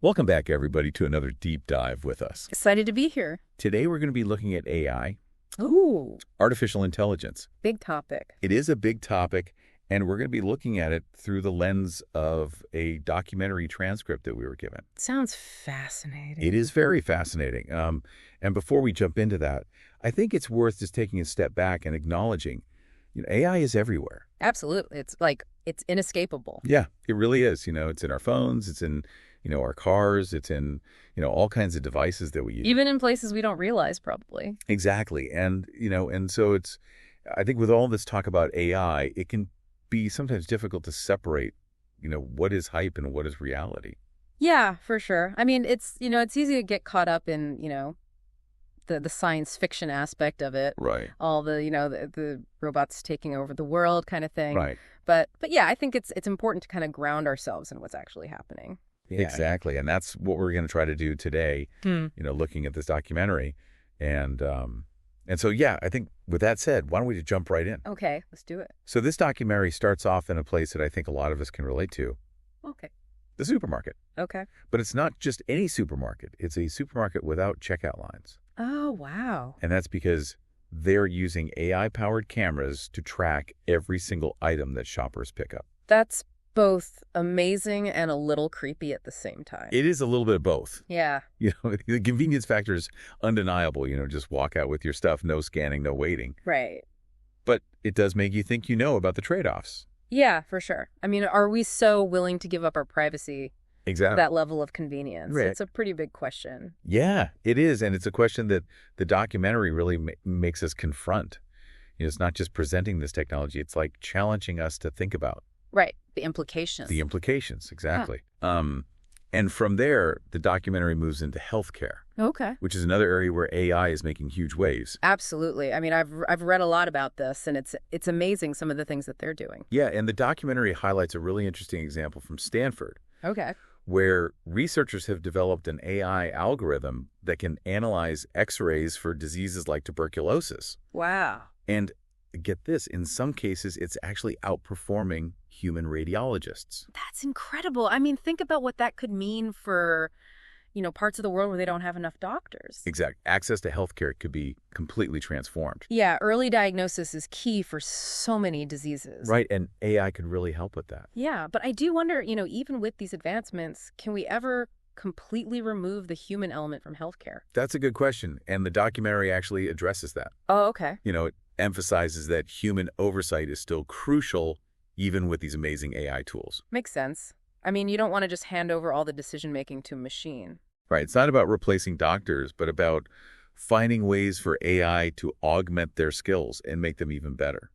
Welcome back, everybody, to another deep dive with us. Excited to be here. Today, we're going to be looking at AI, Ooh, artificial intelligence. big topic. It is a big topic, and we're going to be looking at it through the lens of a documentary transcript that we were given. Sounds fascinating. It is very fascinating. And before we jump into that, I think it's worth just taking a step back and acknowledging, AI is everywhere. Absolutely. It's inescapable. Yeah, it really is. It's in our phones, it's in our cars, it's in, all kinds of devices that we use. Even in places we don't realize, probably. Exactly. And so I think with all this talk about AI, it can be sometimes difficult to separate, what is hype and what is reality. Yeah, for sure. I mean, it's easy to get caught up in, the science fiction aspect of it. Right. All the, the robots taking over the world kind of thing. Right. But yeah, I think it's important to kind of ground ourselves in what's actually happening. Yeah. Exactly. And that's what we're going to try to do today, looking at this documentary. And so, yeah, I think with that said, why don't we just jump right in? Okay, let's do it. So this documentary starts off in a place that I think a lot of us can relate to, Okay. the supermarket. Okay. But it's not just any supermarket. It's a supermarket without checkout lines. Oh, wow. And that's because they're using AI-powered cameras to track every single item that shoppers pick up. That's both amazing and a little creepy at the same time. It is a little bit of both. Yeah. The convenience factor is undeniable. Just walk out with your stuff, no scanning, no waiting. Right. But it does make you think about the trade-offs. Yeah, for sure. I mean, are we so willing to give up our privacy for Exactly. that level of convenience? Right. It's a pretty big question. Yeah, it is. And it's a question that the documentary really makes us confront. It's not just presenting this technology. It's like challenging us to think about. Right. The implications. The implications, exactly. And from there, the documentary moves into healthcare, Okay. which is another area where AI is making huge waves. Absolutely. I mean, I've read a lot about this, and it's amazing some of the things that they're doing. Yeah, and the documentary highlights a really interesting example from Stanford, Okay. where researchers have developed an AI algorithm that can analyze X-rays for diseases like tuberculosis. Wow. And get this, in some cases, it's actually outperforming human radiologists. That's incredible. I mean, think about what that could mean for, parts of the world where they don't have enough doctors. Exact. Access to healthcare could be completely transformed. Yeah, early diagnosis is key for so many diseases. Right, and AI could really help with that. Yeah, but I do wonder, even with these advancements, can we ever completely remove the human element from healthcare? That's a good question, and the documentary actually addresses that. Oh, okay. It emphasizes that human oversight is still crucial, even with these amazing AI tools. Makes sense. I mean, you don't want to just hand over all the decision-making to a machine. Right, it's not about replacing doctors, but about finding ways for AI to augment their skills and make them even better.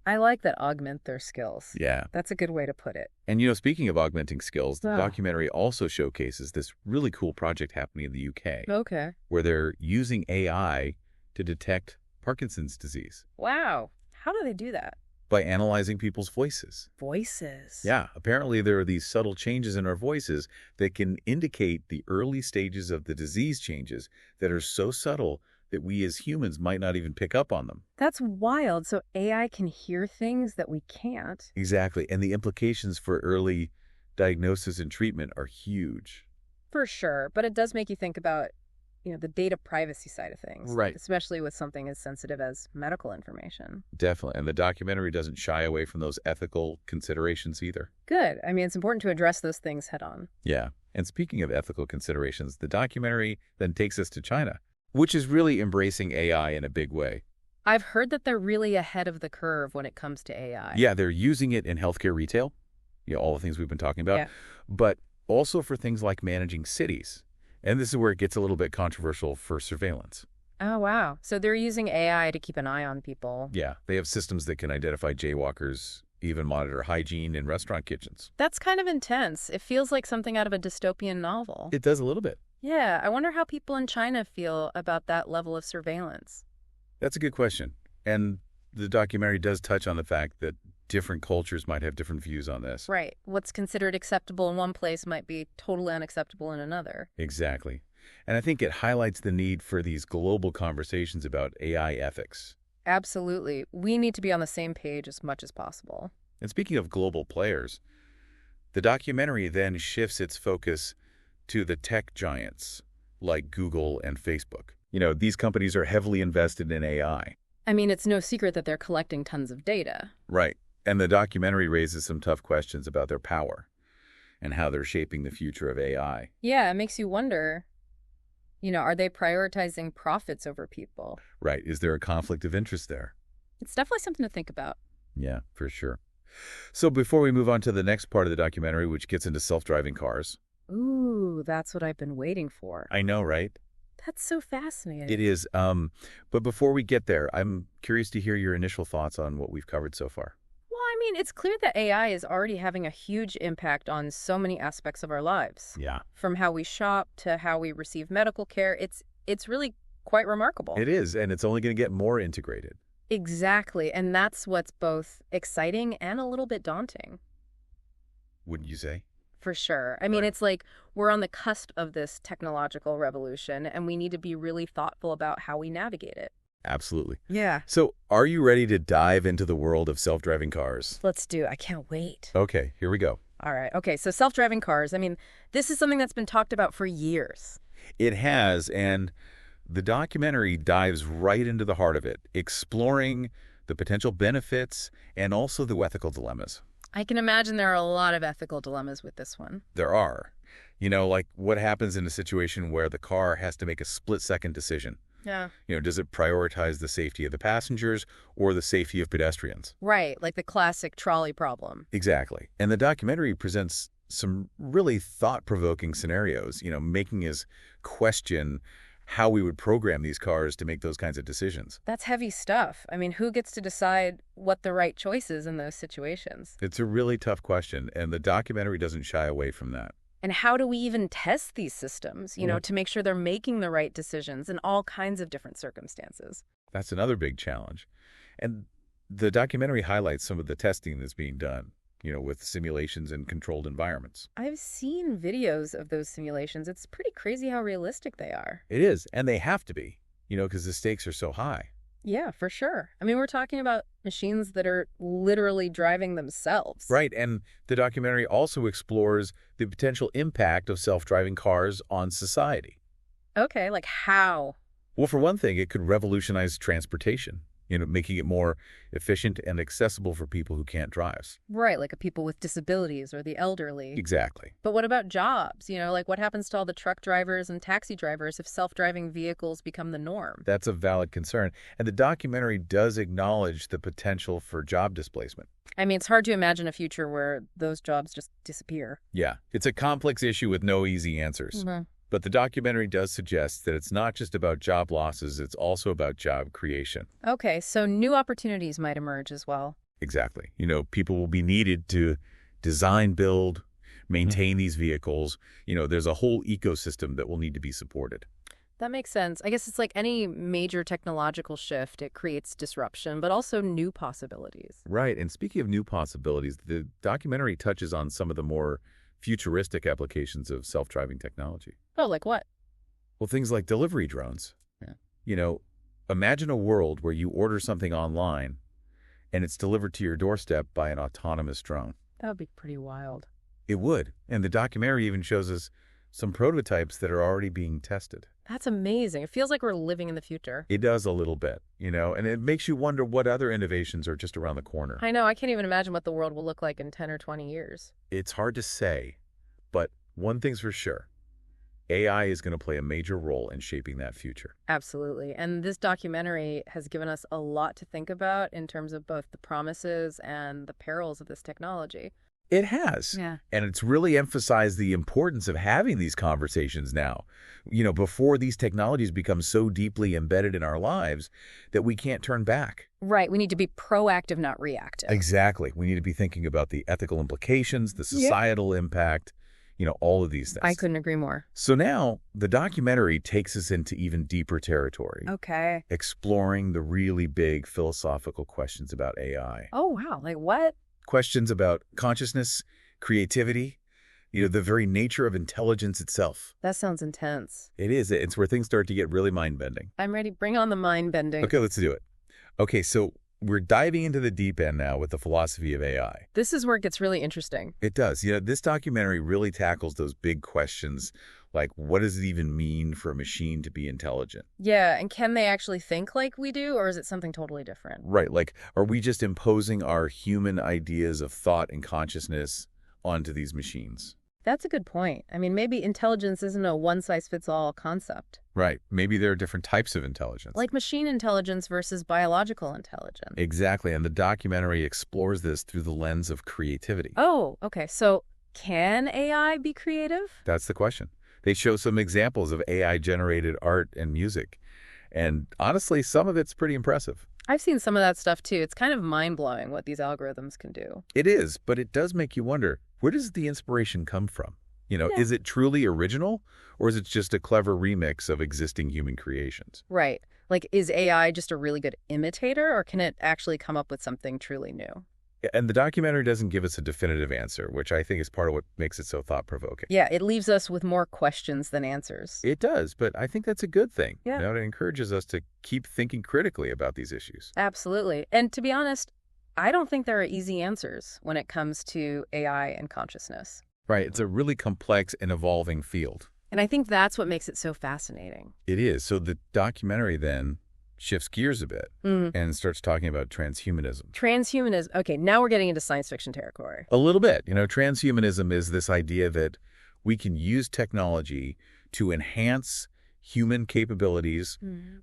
I like that, augment their skills. Yeah. That's a good way to put it. And, speaking of augmenting skills, the documentary also showcases this really cool project happening in the UK, Okay. where they're using AI to detect Parkinson's disease Wow. How do they do that? by analyzing people's voices. Voices. Yeah, apparently there are these subtle changes in our voices that can indicate the early stages of the disease changes that are so subtle that we as humans might not even pick up on them. That's wild. So AI can hear things that we can't. Exactly, and the implications for early diagnosis and treatment are huge. For sure. But it does make you think about, the data privacy side of things. Right. Especially with something as sensitive as medical information. Definitely, and the documentary doesn't shy away from those ethical considerations either. Good. I mean, it's important to address those things head on. Yeah, and speaking of ethical considerations, the documentary then takes us to China, which is really embracing AI in a big way. I've heard that they're really ahead of the curve when it comes to AI. Yeah, they're using it in healthcare retail, all the things we've been talking about, Yeah. but also for things like managing cities. And this is where it gets a little bit controversial for surveillance. Oh, wow. So they're using AI to keep an eye on people. Yeah, they have systems that can identify jaywalkers, even monitor hygiene in restaurant kitchens. That's kind of intense. It feels like something out of a dystopian novel. It does a little bit. Yeah, I wonder how people in China feel about that level of surveillance. That's a good question. And the documentary does touch on the fact that different cultures might have different views on this. Right. What's considered acceptable in one place might be totally unacceptable in another. Exactly. And I think it highlights the need for these global conversations about AI ethics. Absolutely. We need to be on the same page as much as possible. And speaking of global players, the documentary then shifts its focus to the tech giants like Google and Facebook. These companies are heavily invested in AI. I mean, it's no secret that they're collecting tons of data. Right. And the documentary raises some tough questions about their power and how they're shaping the future of AI. Yeah, it makes you wonder, are they prioritizing profits over people? Right. Is there a conflict of interest there? It's definitely something to think about. Yeah, for sure. So before we move on to the next part of the documentary, which gets into self-driving cars. Ooh, that's what I've been waiting for. I know, right? That's so fascinating. It is. But before we get there, I'm curious to hear your initial thoughts on what we've covered so far. Well, I mean, it's clear that AI is already having a huge impact on so many aspects of our lives. Yeah. From how we shop to how we receive medical care, it's really quite remarkable. It is, and it's only going to get more integrated. Exactly, and that's what's both exciting and a little bit daunting. Wouldn't you say? For sure. I mean, Right. It's like we're on the cusp of this technological revolution, and we need to be really thoughtful about how we navigate it. Absolutely. Yeah. So are you ready to dive into the world of self-driving cars? Let's do it. I can't wait. Okay, here we go. All right. Okay, so self-driving cars. I mean, this is something that's been talked about for years. It has, and the documentary dives right into the heart of it, exploring the potential benefits and also the ethical dilemmas. I can imagine there are a lot of ethical dilemmas with this one. There are. Like what happens in a situation where the car has to make a split-second decision? Yeah. Does it prioritize the safety of the passengers or the safety of pedestrians? Right, like the classic trolley problem. Exactly. And the documentary presents some really thought-provoking scenarios, making us question how we would program these cars to make those kinds of decisions. That's heavy stuff. I mean, who gets to decide what the right choice is in those situations? It's a really tough question, and the documentary doesn't shy away from that. And how do we even test these systems, to make sure they're making the right decisions in all kinds of different circumstances? That's another big challenge. And the documentary highlights some of the testing that's being done, with simulations and controlled environments. I've seen videos of those simulations. It's pretty crazy how realistic they are. It is, and they have to be, because the stakes are so high. Yeah, for sure. I mean, we're talking about machines that are literally driving themselves. Right, and the documentary also explores the potential impact of self-driving cars on society. Okay, like how? Well, for one thing, it could revolutionize transportation, making it more efficient and accessible for people who can't drive. Right, like people with disabilities or the elderly. Exactly. But what about jobs? Like what happens to all the truck drivers and taxi drivers if self-driving vehicles become the norm? That's a valid concern. And the documentary does acknowledge the potential for job displacement. I mean, it's hard to imagine a future where those jobs just disappear. Yeah, it's a complex issue with no easy answers. Mm-hmm. But the documentary does suggest that it's not just about job losses, it's also about job creation. Okay, so new opportunities might emerge as well. Exactly. People will be needed to design, build, maintain these vehicles. There's a whole ecosystem that will need to be supported. That makes sense. I guess it's like any major technological shift, it creates disruption, but also new possibilities. Right. And speaking of new possibilities, the documentary touches on some of the more futuristic applications of self-driving technology. Oh, like what? Well, things like delivery drones. Yeah. Imagine a world where you order something online and it's delivered to your doorstep by an autonomous drone. That would be pretty wild. It would. And the documentary even shows us some prototypes that are already being tested. That's amazing. It feels like we're living in the future. It does a little bit, and it makes you wonder what other innovations are just around the corner. I know. I can't even imagine what the world will look like in 10 or 20 years. It's hard to say, but one thing's for sure. AI is going to play a major role in shaping that future. Absolutely. And this documentary has given us a lot to think about in terms of both the promises and the perils of this technology. It has. Yeah. And it's really emphasized the importance of having these conversations now. Before these technologies become so deeply embedded in our lives that we can't turn back. Right. We need to be proactive, not reactive. Exactly. We need to be thinking about the ethical implications, the societal impact, all of these things. I couldn't agree more. So now the documentary takes us into even deeper territory. Okay. Exploring the really big philosophical questions about AI. Oh, wow. Like what? Questions about consciousness, creativity, the very nature of intelligence itself. That sounds intense. It is. It's where things start to get really mind-bending. I'm ready. Bring on the mind bending. Okay, let's do it. Okay, so We're diving into the deep end now with the philosophy of AI. This is where it gets really interesting. It does. This documentary really tackles those big questions like, what does it even mean for a machine to be intelligent? Yeah, and can they actually think like we do, or is it something totally different? Right, like, are we just imposing our human ideas of thought and consciousness onto these machines? That's a good point. I mean, maybe intelligence isn't a one-size-fits-all concept. Right. Maybe there are different types of intelligence. Like machine intelligence versus biological intelligence. Exactly, and the documentary explores this through the lens of creativity. Oh, okay. So can AI be creative? That's the question. They show some examples of AI-generated art and music, and honestly, some of it's pretty impressive. I've seen some of that stuff too. It's kind of mind-blowing what these algorithms can do. It is, but it does make you wonder, where does the inspiration come from? Is it truly original, or is it just a clever remix of existing human creations? Right. Like, is AI just a really good imitator, or can it actually come up with something truly new? And the documentary doesn't give us a definitive answer, which I think is part of what makes it so thought-provoking. Yeah, it leaves us with more questions than answers. It does, but I think that's a good thing. Yeah. It encourages us to keep thinking critically about these issues. Absolutely. And to be honest, I don't think there are easy answers when it comes to AI and consciousness. Right. It's a really complex and evolving field. And I think that's what makes it so fascinating. It is. So the documentary then shifts gears a bit and starts talking about transhumanism. Transhumanism. Okay, now we're getting into science fiction territory. A little bit. Transhumanism is this idea that we can use technology to enhance human capabilities,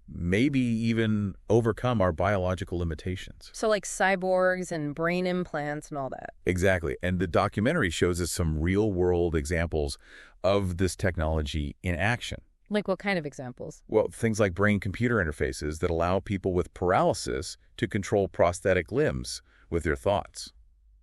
maybe even overcome our biological limitations. So like cyborgs and brain implants and all that. Exactly. And the documentary shows us some real-world examples of this technology in action. Like what kind of examples? Well, things like brain-computer interfaces that allow people with paralysis to control prosthetic limbs with their thoughts.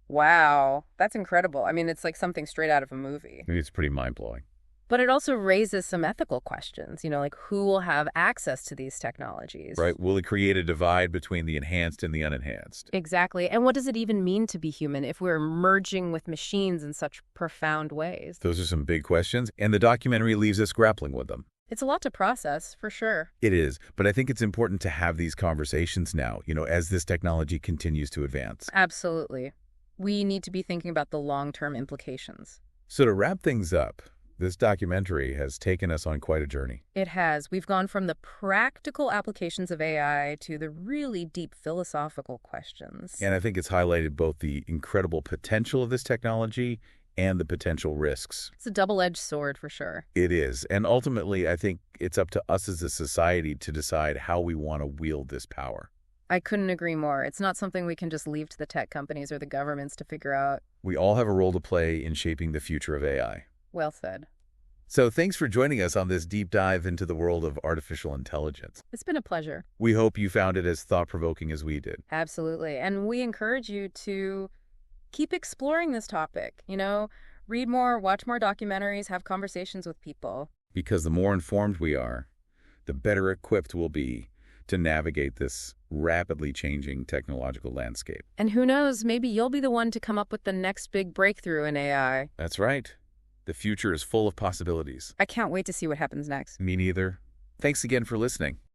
Wow, that's incredible. I mean, it's like something straight out of a movie. It's pretty mind-blowing. But it also raises some ethical questions, like who will have access to these technologies? Right. Will it create a divide between the enhanced and the unenhanced? Exactly. And what does it even mean to be human if we're merging with machines in such profound ways? Those are some big questions, and the documentary leaves us grappling with them. It's a lot to process, for sure. It is, but I think it's important to have these conversations now, as this technology continues to advance. Absolutely. We need to be thinking about the long-term implications. So to wrap things up, this documentary has taken us on quite a journey. It has. We've gone from the practical applications of AI to the really deep philosophical questions. And I think it's highlighted both the incredible potential of this technology and the potential risks. It's a double-edged sword, for sure. It is. And ultimately, I think it's up to us as a society to decide how we want to wield this power. I couldn't agree more. It's not something we can just leave to the tech companies or the governments to figure out. We all have a role to play in shaping the future of AI. Well said. So thanks for joining us on this deep dive into the world of artificial intelligence. It's been a pleasure. We hope you found it as thought-provoking as we did. Absolutely. And we encourage you to keep exploring this topic. Read more, watch more documentaries, have conversations with people. Because the more informed we are, the better equipped we'll be to navigate this rapidly changing technological landscape. And who knows, maybe you'll be the one to come up with the next big breakthrough in AI. That's right. The future is full of possibilities. I can't wait to see what happens next. Me neither. Thanks again for listening.